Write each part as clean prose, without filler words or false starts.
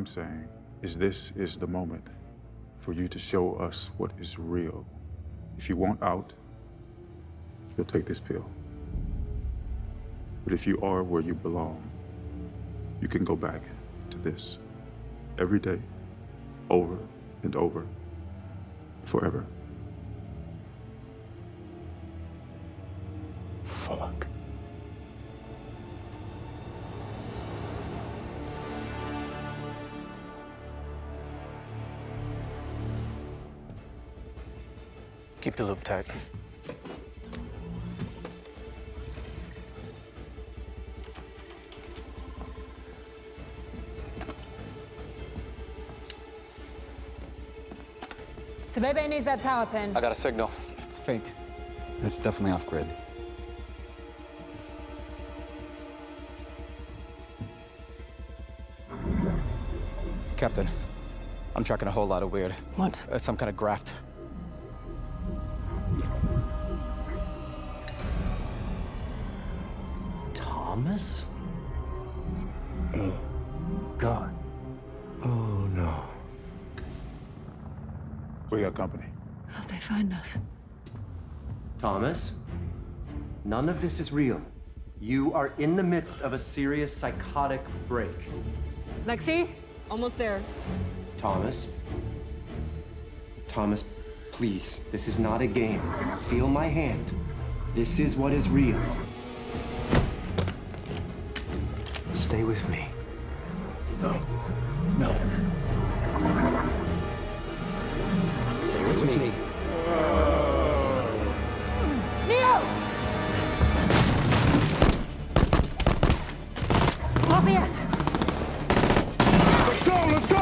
I'm saying is this is the moment for you to show us what is real. If you want out, you'll take this pill. But if you are where you belong, you can go back to this every day, over and over, forever. Fuck. Keep the loop tight. Tabebe needs that tower pin. I got a signal. It's faint. It's definitely off-grid. Captain, I'm tracking a whole lot of weird. What? Some kind of graft. Thomas? Oh, God. Oh, no. We got company. How'd they find us? Thomas? None of this is real. You are in the midst of a serious psychotic break. Lexi? Almost there. Thomas? Thomas, please. This is not a game. Feel my hand. This is what is real. Stay with me. No. No. Stay with me. Neo! Obvious! Let's go, let's go!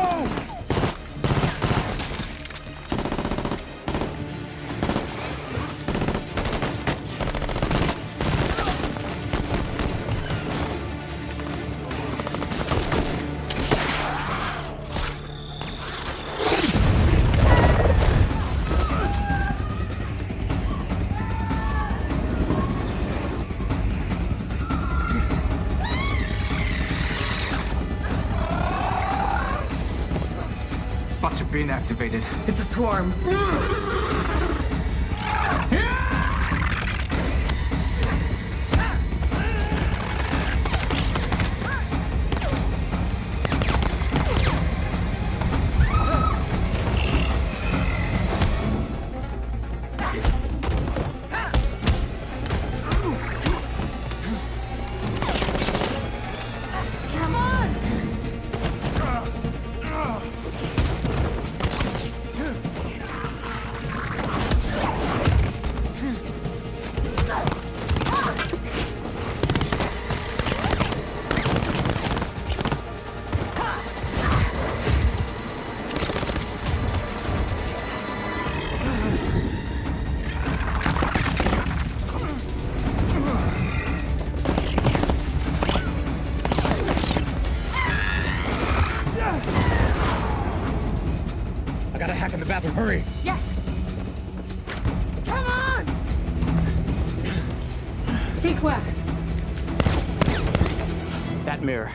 Bots are being activated. It's a swarm. Come on! I got a hack in the bathroom. Hurry! Yes! Come on! Seek where? That mirror.